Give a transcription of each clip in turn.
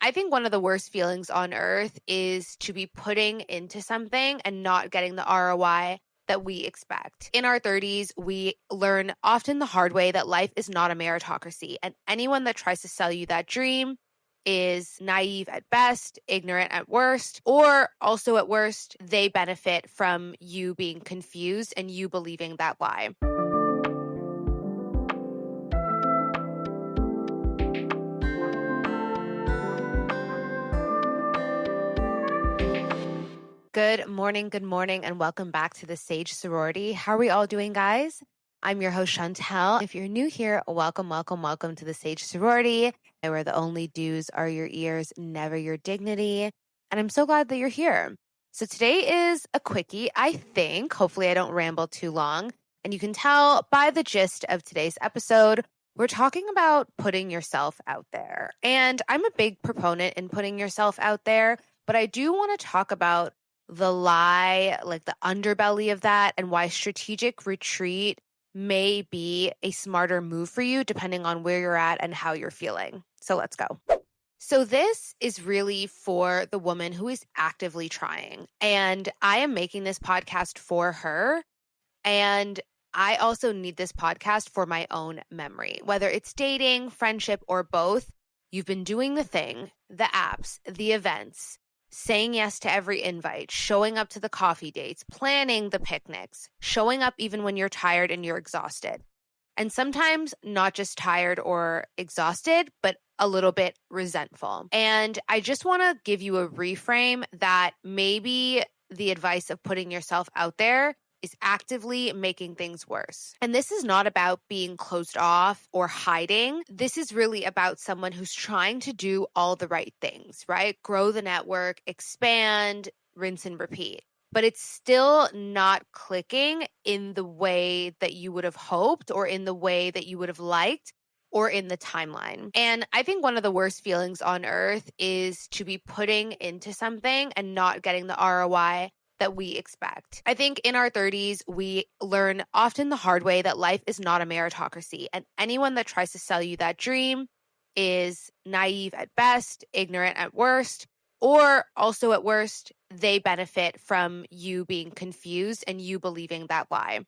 I think one of the worst feelings on earth is to be putting into something and not getting the ROI that we expect. In our 30s, we learn often the hard way that life is not a meritocracy, and anyone that tries to sell you that dream is naive at best, ignorant at worst, or also at worst, they benefit from you being confused and you believing that lie. Good morning, and welcome back to the Sage Sorority. How are we all doing, guys? I'm your host, Chantel. If you're new here, welcome to the Sage Sorority, where the only dues are your ears, never your dignity. And I'm so glad that you're here. So today is a quickie, I think. Hopefully I don't ramble too long. And you can tell by the gist of today's episode, we're talking about putting yourself out there. And I'm a big proponent in putting yourself out there, but I do want to talk about the lie, like the underbelly of that, and why strategic retreat may be a smarter move for you depending on where you're at and how you're feeling. So let's go. So this is really for the woman who is actively trying. And I am making this podcast for her. And I also need this podcast for my own memory, whether it's dating, friendship, or both. You've been doing the thing, the apps, the events, saying yes to every invite, showing up to the coffee dates, planning the picnics, showing up even when you're tired and you're exhausted. And sometimes not just tired or exhausted, but a little bit resentful. And I just want to give you a reframe that maybe the advice of putting yourself out there is actively making things worse. And this is not about being closed off or hiding. This is really about someone who's trying to do all the right things, right? Grow the network, expand, rinse and repeat. But it's still not clicking in the way that you would have hoped or in the way that you would have liked or in the timeline. And I think one of the worst feelings on earth is to be putting into something and not getting the ROI that we expect. I think in our 30s, we learn often the hard way that life is not a meritocracy, and anyone that tries to sell you that dream is naive at best, ignorant at worst, or also at worst, they benefit from you being confused and you believing that lie.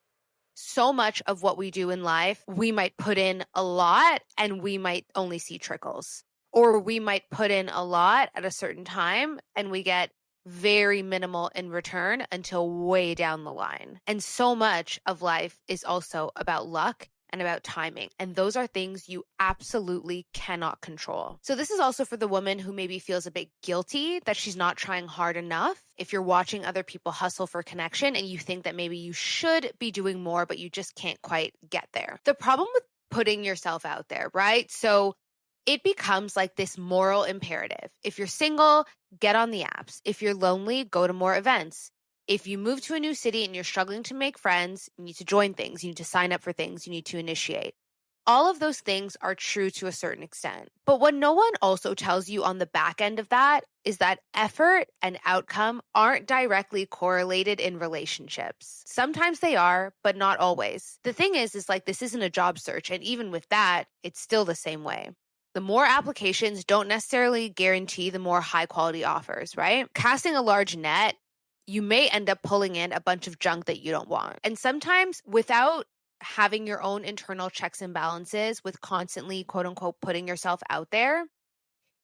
So much of what we do in life, we might put in a lot and we might only see trickles, or we might put in a lot at a certain time and we get very minimal in return until way down the line. And so much of life is also about luck and about timing. And those are things you absolutely cannot control. So this is also for the woman who maybe feels a bit guilty that she's not trying hard enough. If you're watching other people hustle for connection and you think that maybe you should be doing more, but you just can't quite get there. The problem with putting yourself out there, right? So it becomes like this moral imperative. If you're single, get on the apps. If you're lonely, go to more events. If you move to a new city and you're struggling to make friends, you need to join things, you need to sign up for things, you need to initiate. All of those things are true to a certain extent. But what no one also tells you on the back end of that is that effort and outcome aren't directly correlated in relationships. Sometimes they are, but not always. The thing is like this isn't a job search, and even with that, it's still the same way. The more applications don't necessarily guarantee the more high quality offers, right? Casting a large net, you may end up pulling in a bunch of junk that you don't want. And sometimes without having your own internal checks and balances, with constantly, quote unquote, putting yourself out there,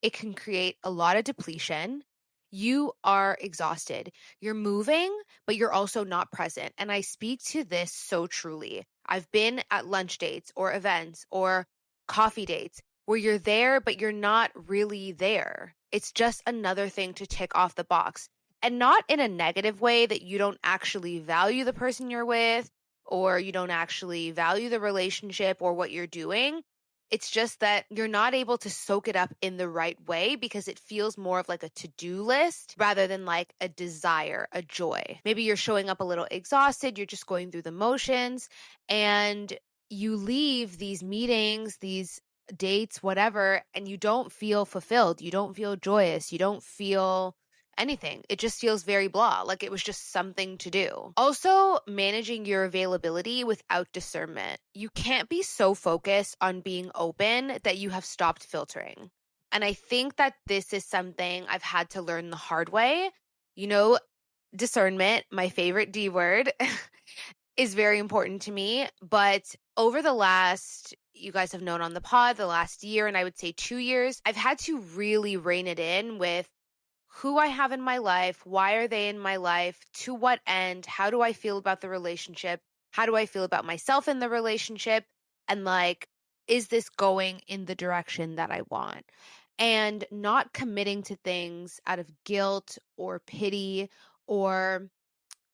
it can create a lot of depletion. You are exhausted. You're moving, but you're also not present. And I speak to this so truly. I've been at lunch dates or events or coffee dates where you're there, but you're not really there. It's just another thing to tick off the box. And not in a negative way that you don't actually value the person you're with or you don't actually value the relationship or what you're doing. It's just that you're not able to soak it up in the right way because it feels more of like a to-do list rather than like a desire, a joy. Maybe you're showing up a little exhausted, you're just going through the motions, and you leave these meetings, these dates, whatever, and you don't feel fulfilled. You don't feel joyous. You don't feel anything. It just feels very blah, like it was just something to do. Also, managing your availability without discernment. You can't be so focused on being open that you have stopped filtering. And I think that this is something I've had to learn the hard way. Discernment, my favorite D word, is very important to me. But over the last, you guys have known on the pod, the last year, and I would say 2 years, I've had to really rein it in with who I have in my life, why are they in my life, to what end, how do I feel about the relationship, how do I feel about myself in the relationship, and like, is this going in the direction that I want? And not committing to things out of guilt or pity or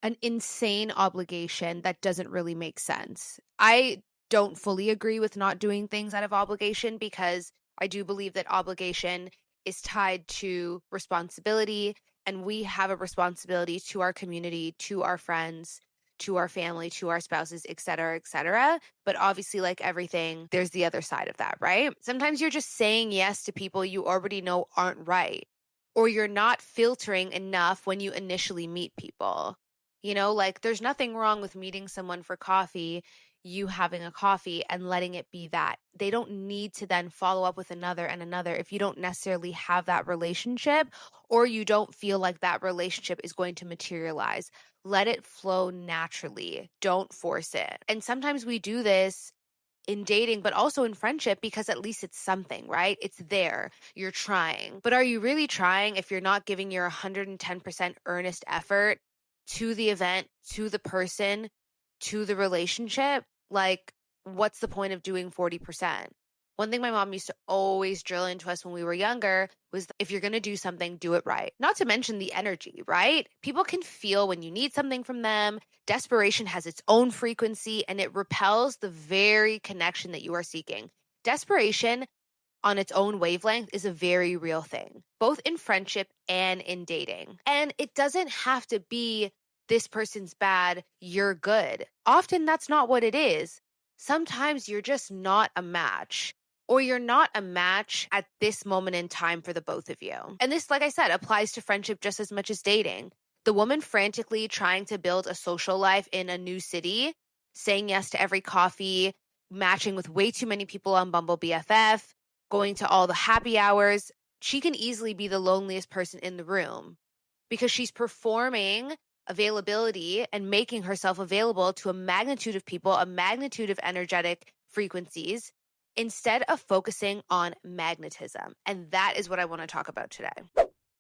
an insane obligation that doesn't really make sense. I don't fully agree with not doing things out of obligation because I do believe that obligation is tied to responsibility, and we have a responsibility to our community, to our friends, to our family, to our spouses, et cetera, et cetera. But obviously, like everything, there's the other side of that, right? Sometimes you're just saying yes to people you already know aren't right, or you're not filtering enough when you initially meet people. Like there's nothing wrong with meeting someone for coffee, you having a coffee and letting it be that. They don't need to then follow up with another and another if you don't necessarily have that relationship or you don't feel like that relationship is going to materialize. Let it flow naturally. Don't force it. And sometimes we do this in dating, but also in friendship because at least it's something, right? It's there. You're trying. But are you really trying if you're not giving your 110% earnest effort to the event, to the person, to the relationship? Like, what's the point of doing 40%? One thing my mom used to always drill into us when we were younger was if you're going to do something, do it right. Not to mention the energy, right? People can feel when you need something from them. Desperation has its own frequency and it repels the very connection that you are seeking. Desperation on its own wavelength is a very real thing, both in friendship and in dating. And it doesn't have to be this person's bad, you're good. Often that's not what it is. Sometimes you're just not a match, or you're not a match at this moment in time for the both of you. And this, like I said, applies to friendship just as much as dating. The woman frantically trying to build a social life in a new city, saying yes to every coffee, matching with way too many people on Bumble BFF, going to all the happy hours, she can easily be the loneliest person in the room because she's performing availability and making herself available to a magnitude of people, a magnitude of energetic frequencies, instead of focusing on magnetism. And that is what I want to talk about today.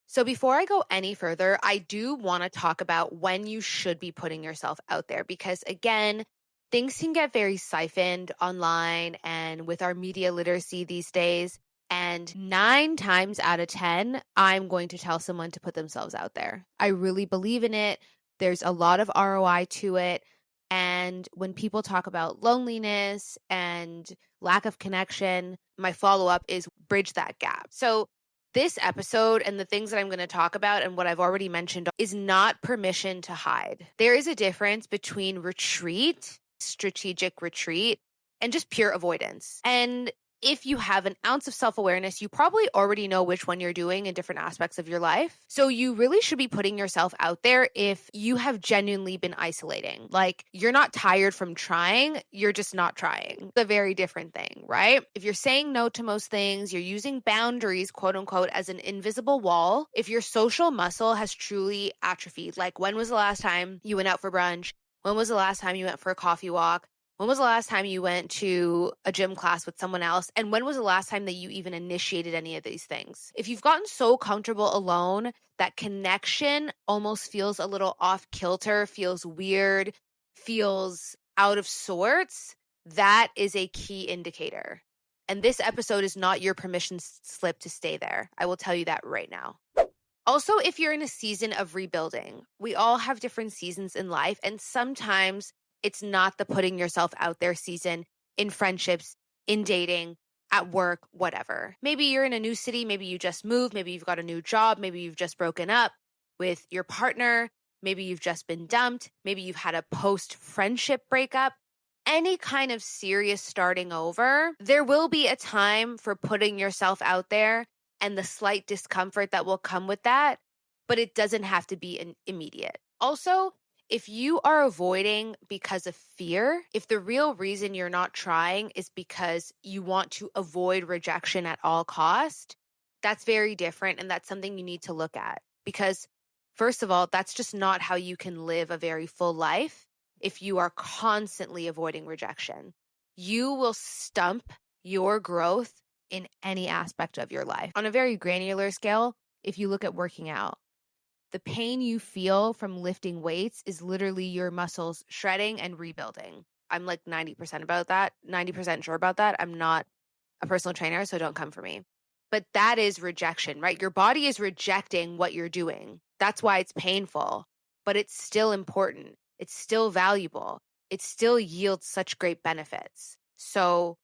So before I go any further, I do want to talk about when you should be putting yourself out there because, again, things can get very siphoned online and with our media literacy these days. And 9 times out of 10, I'm going to tell someone to put themselves out there. I really believe in it. There's a lot of ROI to it. And when people talk about loneliness and lack of connection, my follow-up is bridge that gap. So this episode and the things that I'm going to talk about and what I've already mentioned is not permission to hide. There is a difference between retreat, strategic retreat, and just pure avoidance. And if you have an ounce of self-awareness, you probably already know which one you're doing in different aspects of your life. So you really should be putting yourself out there if you have genuinely been isolating. Like you're not tired from trying, you're just not trying. It's a very different thing, right? If you're saying no to most things, you're using boundaries, quote unquote, as an invisible wall. If your social muscle has truly atrophied, like when was the last time you went out for brunch? When was the last time you went for a coffee walk? When was the last time you went to a gym class with someone else? And when was the last time that you even initiated any of these things? If you've gotten so comfortable alone that connection almost feels a little off kilter, feels weird, feels out of sorts, that is a key indicator. And this episode is not your permission slip to stay there. I will tell you that right now. Also, if you're in a season of rebuilding, we all have different seasons in life, and sometimes it's not the putting yourself out there season in friendships, in dating, at work, whatever. Maybe you're in a new city, maybe you just moved, maybe you've got a new job, maybe you've just broken up with your partner, maybe you've just been dumped, maybe you've had a post-friendship breakup. Any kind of serious starting over, there will be a time for putting yourself out there and the slight discomfort that will come with that, but it doesn't have to be an immediate. Also, if you are avoiding because of fear, if the real reason you're not trying is because you want to avoid rejection at all cost, That's very different. And that's something you need to look at because, first of all, that's just not how you can live a very full life if you are constantly avoiding rejection. You will stump your growth in any aspect of your life. On a very granular scale, if you look at working out, the pain you feel from lifting weights is literally your muscles shredding and rebuilding. I'm like 90% about that, 90% sure about that. I'm not a personal trainer, so don't come for me. But that is rejection, right? Your body is rejecting what you're doing. That's why it's painful, but it's still important. It's still valuable. It still yields such great benefits. So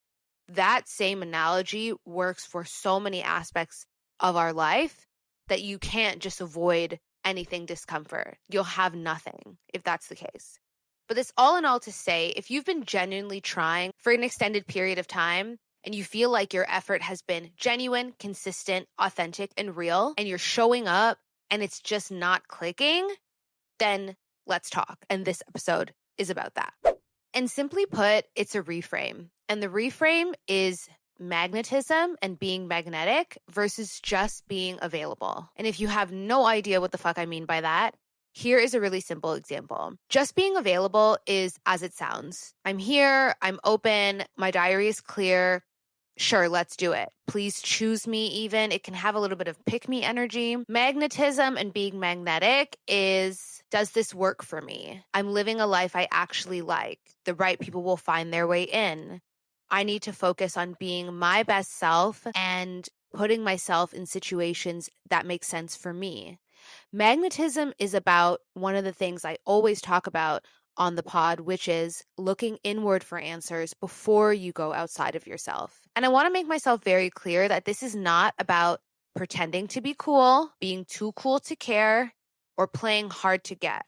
that same analogy works for so many aspects of our life that you can't just avoid anything discomfort. You'll have nothing if that's the case. But this all in all to say, if you've been genuinely trying for an extended period of time and you feel like your effort has been genuine, consistent, authentic, and real, and you're showing up and it's just not clicking, then let's talk. And this episode is about that. And simply put, it's a reframe. And the reframe is magnetism and being magnetic versus just being available. And if you have no idea what the fuck I mean by that, here is a really simple example. Just being available is as it sounds. I'm here, I'm open, my diary is clear. Sure, let's do it. Please choose me even. It can have a little bit of pick me energy. Magnetism and being magnetic is, does this work for me? I'm living a life I actually like. The right people will find their way in. I need to focus on being my best self and putting myself in situations that make sense for me. Magnetism is about one of the things I always talk about on the pod, which is looking inward for answers before you go outside of yourself. And I want to make myself very clear that this is not about pretending to be cool, being too cool to care, or playing hard to get.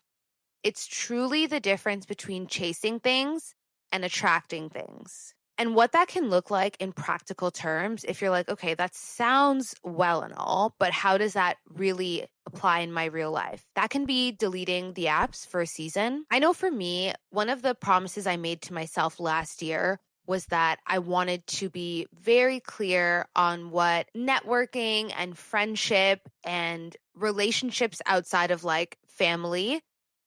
It's truly the difference between chasing things and attracting things. And what that can look like in practical terms, if you're like, okay, that sounds well and all, but how does that really apply in my real life? That can be deleting the apps for a season. I know for me, one of the promises I made to myself last year was that I wanted to be very clear on what networking and friendship and relationships outside of like family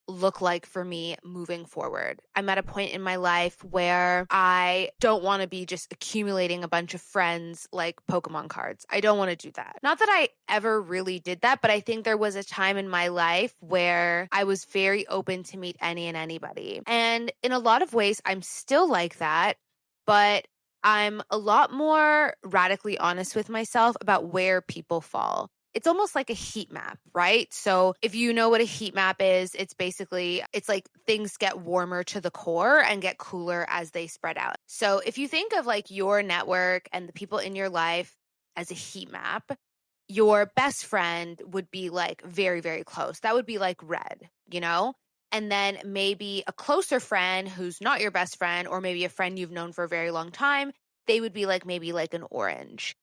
look like for me moving forward. I'm at a point in my life where I don't want to be just accumulating a bunch of friends like Pokemon cards. I don't want to do that. Not that I ever really did that, but I think there was a time in my life where I was very open to meet any and anybody. And in a lot of ways, I'm still like that, but I'm a lot more radically honest with myself about where people fall. It's almost like a heat map, right? So if you know what a heat map is, it's like things get warmer to the core and get cooler as they spread out. So if you think of like your network and the people in your life as a heat map, your best friend would be like very, very close. That would be like red, you know? And then maybe a closer friend who's not your best friend, or maybe a friend you've known for a very long time, they would be like maybe like an orange.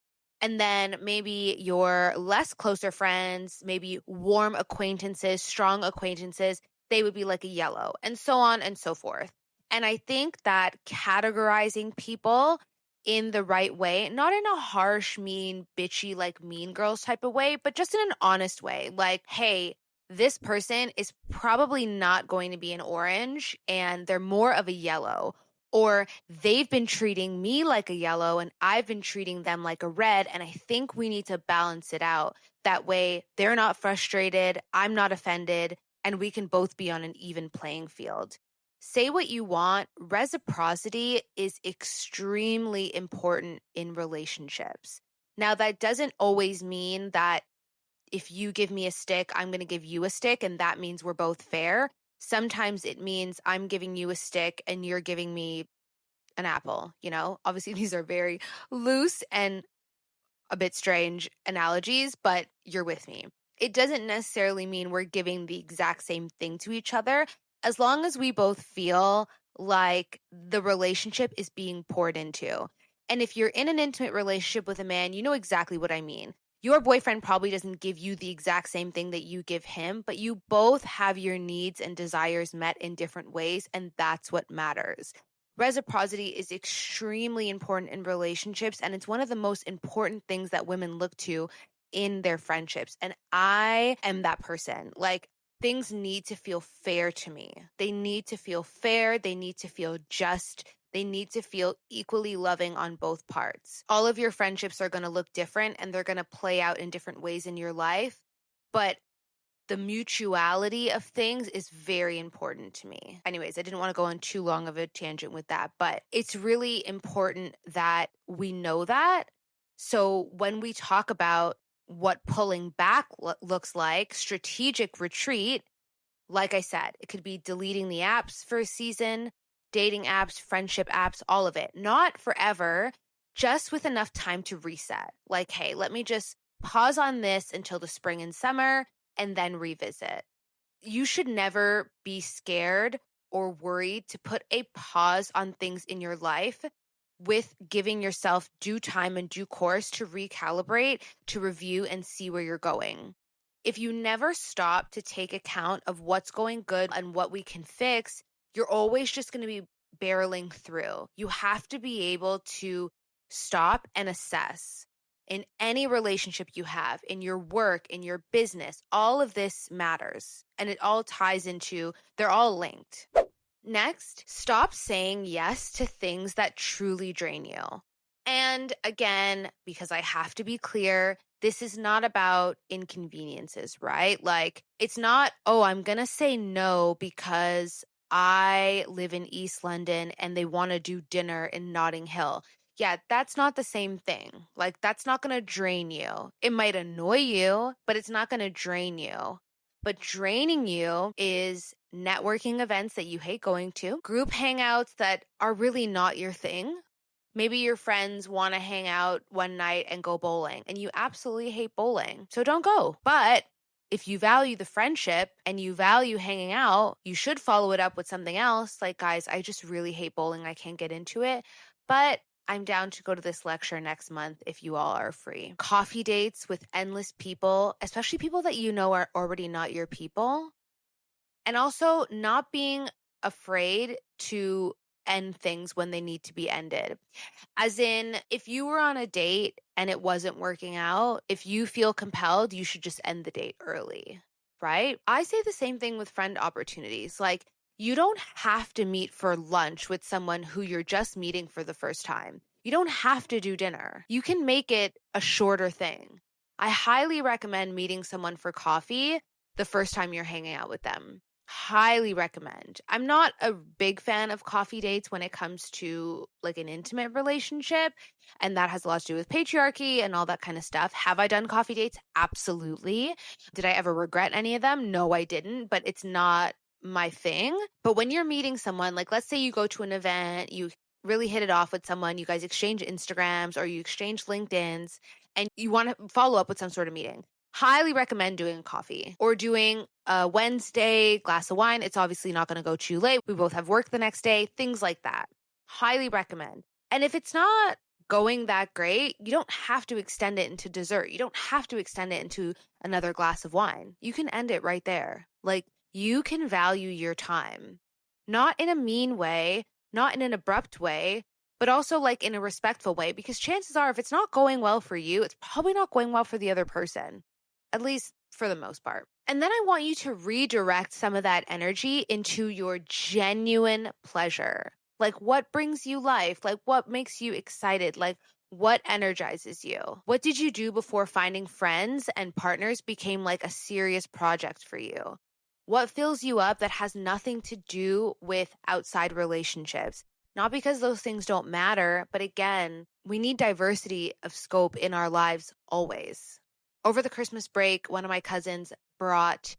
And then maybe your less closer friends, maybe warm acquaintances, strong acquaintances, they would be like a yellow, and so on and so forth. And I think that categorizing people in the right way, not in a harsh, mean, bitchy, like Mean Girls type of way, but just in an honest way. Like, hey, this person is probably not going to be an orange and they're more of a yellow. Or they've been treating me like a yellow and I've been treating them like a red. And I think we need to balance it out. That way they're not frustrated, I'm not offended, and we can both be on an even playing field. Say what you want. Reciprocity is extremely important in relationships. Now, that doesn't always mean that if you give me a stick, I'm going to give you a stick, and that means we're both fair. Sometimes it means I'm giving you a stick and you're giving me an apple, you know? Obviously, these are very loose and a bit strange analogies, but you're with me. It doesn't necessarily mean we're giving the exact same thing to each other, as long as we both feel like the relationship is being poured into. And if you're in an intimate relationship with a man, you know exactly what I mean. Your boyfriend probably doesn't give you the exact same thing that you give him, but you both have your needs and desires met in different ways, and that's what matters. Reciprocity is extremely important in relationships, and it's one of the most important things that women look to in their friendships. And I am that person. Like, things need to feel fair to me. They need to feel fair. They need to feel just. They need to feel equally loving on both parts. All of your friendships are going to look different and they're going to play out in different ways in your life. But the mutuality of things is very important to me. Anyways, I didn't want to go on too long of a tangent with that, but it's really important that we know that. So when we talk about what pulling back looks like, strategic retreat, like I said, it could be deleting the apps for a season, dating apps, friendship apps, all of it. Not forever, just with enough time to reset. Like, hey, let me just pause on this until the spring and summer and then revisit. You should never be scared or worried to put a pause on things in your life with giving yourself due time and due course to recalibrate, to review and see where you're going. If you never stop to take account of what's going good and what we can fix, you're always just going to be barreling through. You have to be able to stop and assess in any relationship you have, in your work, in your business. All of this matters and it all ties into, they're all linked. Next, stop saying yes to things that truly drain you. And again, because I have to be clear, this is not about inconveniences, right? Like, it's not, oh, I'm going to say no because I live in East London and they want to do dinner in Notting Hill. Yeah, that's not the same thing. Like, that's not going to drain you. It might annoy you, but it's not going to drain you. But draining you is networking events that you hate going to, group hangouts that are really not your thing. Maybe your friends want to hang out one night and go bowling, and you absolutely hate bowling, so don't go. But if you value the friendship and you value hanging out, you should follow it up with something else. Like, guys, I just really hate bowling. I can't get into it, but I'm down to go to this lecture next month if you all are free. Coffee dates with endless people, especially people that you know are already not your people. And also not being afraid to end things when they need to be ended. As in, if you were on a date and it wasn't working out, if you feel compelled, you should just end the date early, right? I say the same thing with friend opportunities. Like, you don't have to meet for lunch with someone who you're just meeting for the first time. You don't have to do dinner. You can make it a shorter thing. I highly recommend meeting someone for coffee the first time you're hanging out with them. Highly recommend. I'm not a big fan of coffee dates when it comes to like an intimate relationship, and that has a lot to do with patriarchy and all that kind of stuff. Have I done coffee dates? Absolutely. Did I ever regret any of them? No, I didn't, but it's not my thing. But when you're meeting someone, like let's say you go to an event, you really hit it off with someone, you guys exchange Instagrams or you exchange LinkedIn's, and you want to follow up with some sort of meeting. Highly recommend doing a coffee or doing a Wednesday glass of wine. It's obviously not going to go too late. We both have work the next day, things like that. Highly recommend. And if it's not going that great, you don't have to extend it into dessert. You don't have to extend it into another glass of wine. You can end it right there. Like, you can value your time, not in a mean way, not in an abrupt way, but also like in a respectful way, because chances are if it's not going well for you, it's probably not going well for the other person, at least for the most part. And then I want you to redirect some of that energy into your genuine pleasure. Like, what brings you life? Like, what makes you excited? Like, what energizes you? What did you do before finding friends and partners became like a serious project for you? What fills you up that has nothing to do with outside relationships? Not because those things don't matter, but again, we need diversity of scope in our lives always. Over the Christmas break, one of my cousins brought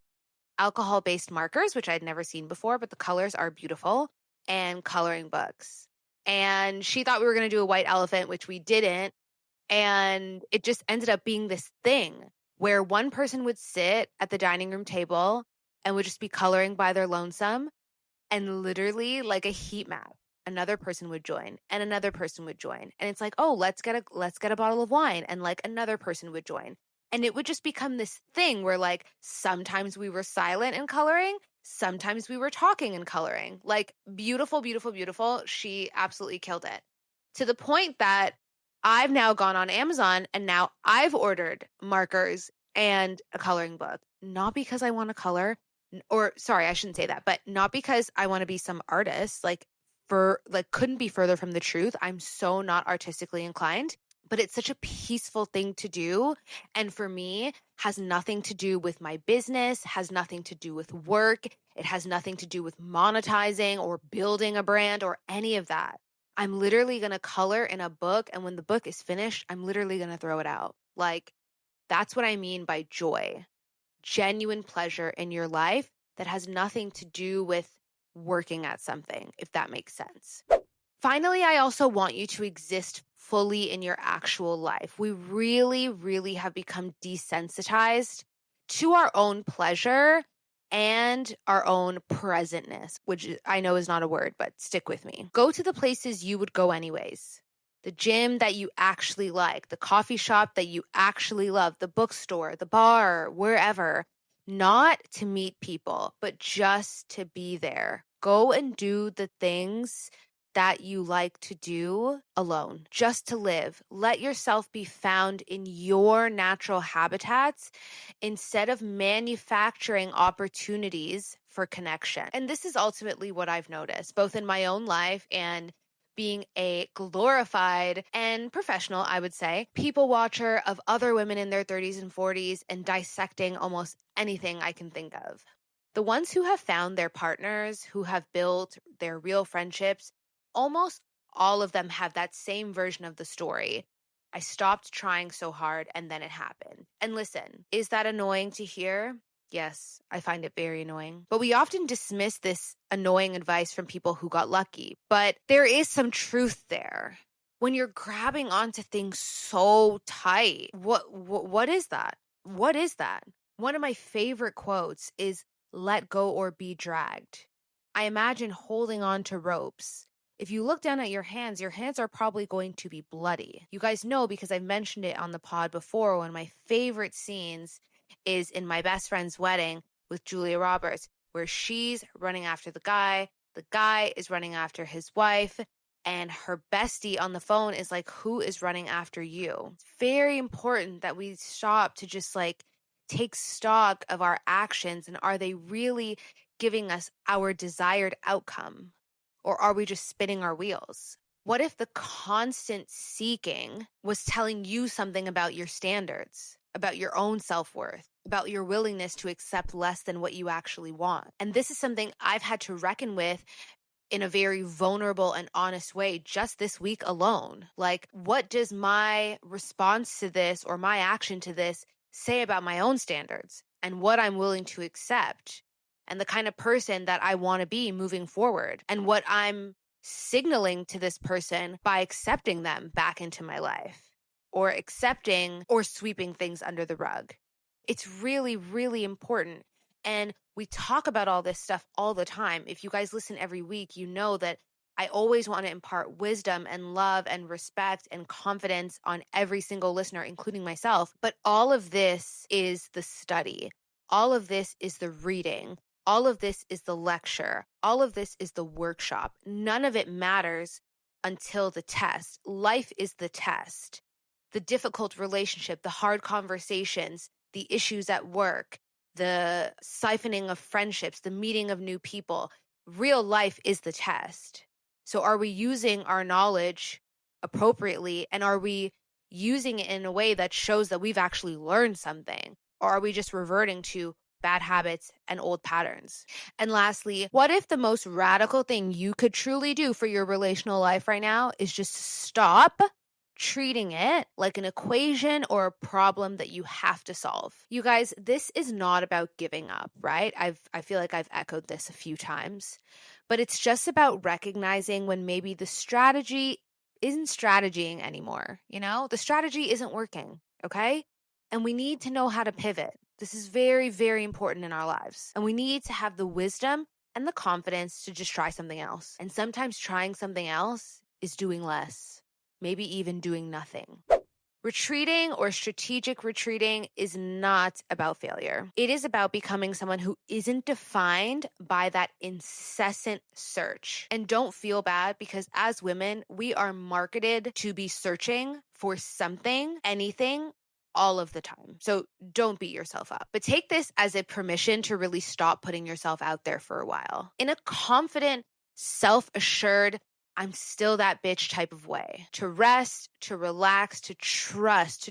alcohol-based markers, which I'd never seen before, but the colors are beautiful, and coloring books. And she thought we were going to do a white elephant, which we didn't. And it just ended up being this thing where one person would sit at the dining room table and would just be coloring by their lonesome, and literally like a heat map. Another person would join and another person would join. And it's like, oh, let's get a bottle of wine, and like another person would join. And it would just become this thing where like sometimes we were silent and coloring, sometimes we were talking and coloring. Like beautiful, beautiful, beautiful. She absolutely killed it. To the point that I've now gone on Amazon and now I've ordered markers and a coloring book, not because I want to color, or sorry, I shouldn't say that, but not because I want to be some artist, couldn't be further from the truth. I'm so not artistically inclined, but it's such a peaceful thing to do. And for me, has nothing to do with my business, has nothing to do with work. It has nothing to do with monetizing or building a brand or any of that. I'm literally going to color in a book, and when the book is finished, I'm literally going to throw it out. Like, that's what I mean by joy. Genuine pleasure in your life that has nothing to do with working at something, if that makes sense. Finally, I also want you to exist fully in your actual life. We really, really have become desensitized to our own pleasure and our own presentness, which I know is not a word, but stick with me. Go to the places you would go anyways. The gym that you actually like, the coffee shop that you actually love, the bookstore, the bar, wherever, not to meet people, but just to be there. Go and do the things that you like to do alone, just to live. Let yourself be found in your natural habitats instead of manufacturing opportunities for connection. And this is ultimately what I've noticed, both in my own life and being a glorified and professional, I would say, people watcher of other women in their 30s and 40s and dissecting almost anything I can think of. The ones who have found their partners, who have built their real friendships, almost all of them have that same version of the story. I stopped trying so hard and then it happened. And listen, is that annoying to hear? Yes, I find it very annoying. But we often dismiss this annoying advice from people who got lucky. But there is some truth there. When you're grabbing onto things so tight, what is that? What is that? One of my favorite quotes is, "Let go or be dragged." I imagine holding on to ropes. If you look down at your hands are probably going to be bloody. You guys know, because I've mentioned it on the pod before, one of my favorite scenes is in My Best Friend's Wedding with Julia Roberts, where she's running after the guy is running after his wife, and her bestie on the phone is like, "Who is running after you?" It's very important that we stop to just take stock of our actions, and are they really giving us our desired outcome? Or are we just spinning our wheels? What if the constant seeking was telling you something about your standards, about your own self-worth, about your willingness to accept less than what you actually want? And this is something I've had to reckon with in a very vulnerable and honest way just this week alone. Like, what does my response to this or my action to this say about my own standards and what I'm willing to accept and the kind of person that I want to be moving forward and what I'm signaling to this person by accepting them back into my life or accepting or sweeping things under the rug? It's really, really important. And we talk about all this stuff all the time. If you guys listen every week, you know that I always want to impart wisdom and love and respect and confidence on every single listener, including myself. But all of this is the study. All of this is the reading. All of this is the lecture. All of this is the workshop. None of it matters until the test. Life is the test. The difficult relationship, the hard conversations, the issues at work, the siphoning of friendships, the meeting of new people. Real life is the test. So are we using our knowledge appropriately, and are we using it in a way that shows that we've actually learned something? Or are we just reverting to bad habits and old patterns? And lastly, what if the most radical thing you could truly do for your relational life right now is just stop treating it like an equation or a problem that you have to solve? You guys, this is not about giving up, right? I feel like I've echoed this a few times, but it's just about recognizing when maybe the strategy isn't strategying anymore. The strategy isn't working, okay? And we need to know how to pivot. This is very, very important in our lives. And we need to have the wisdom and the confidence to just try something else. And sometimes trying something else is doing less, maybe even doing nothing. Retreating or strategic retreating is not about failure. It is about becoming someone who isn't defined by that incessant search. And don't feel bad, because as women, we are marketed to be searching for something, anything, all of the time. So don't beat yourself up, but take this as a permission to really stop putting yourself out there for a while in a confident, self-assured, I'm still that bitch type of way. To rest, to relax, to trust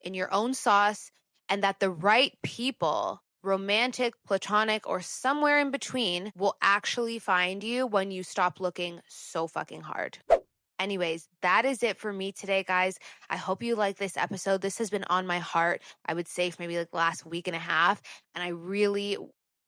in your own sauce, and that the right people, romantic, platonic, or somewhere in between, will actually find you when you stop looking so fucking hard. Anyways, that is it for me today, guys. I hope you like this episode. This has been on my heart, I would say, for maybe like the last week and a half. And I really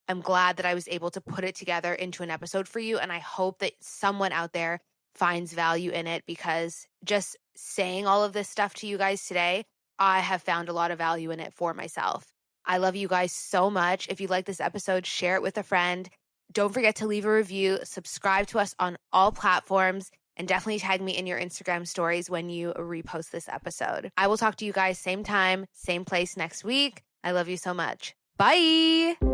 I'm glad that I was able to put it together into an episode for you. And I hope that someone out there finds value in it, because just saying all of this stuff to you guys today, I have found a lot of value in it for myself. I love you guys so much. If you like this episode, share it with a friend. Don't forget to leave a review, subscribe to us on all platforms, and definitely tag me in your Instagram stories when you repost this episode. I will talk to you guys same time, same place next week. I love you so much. Bye.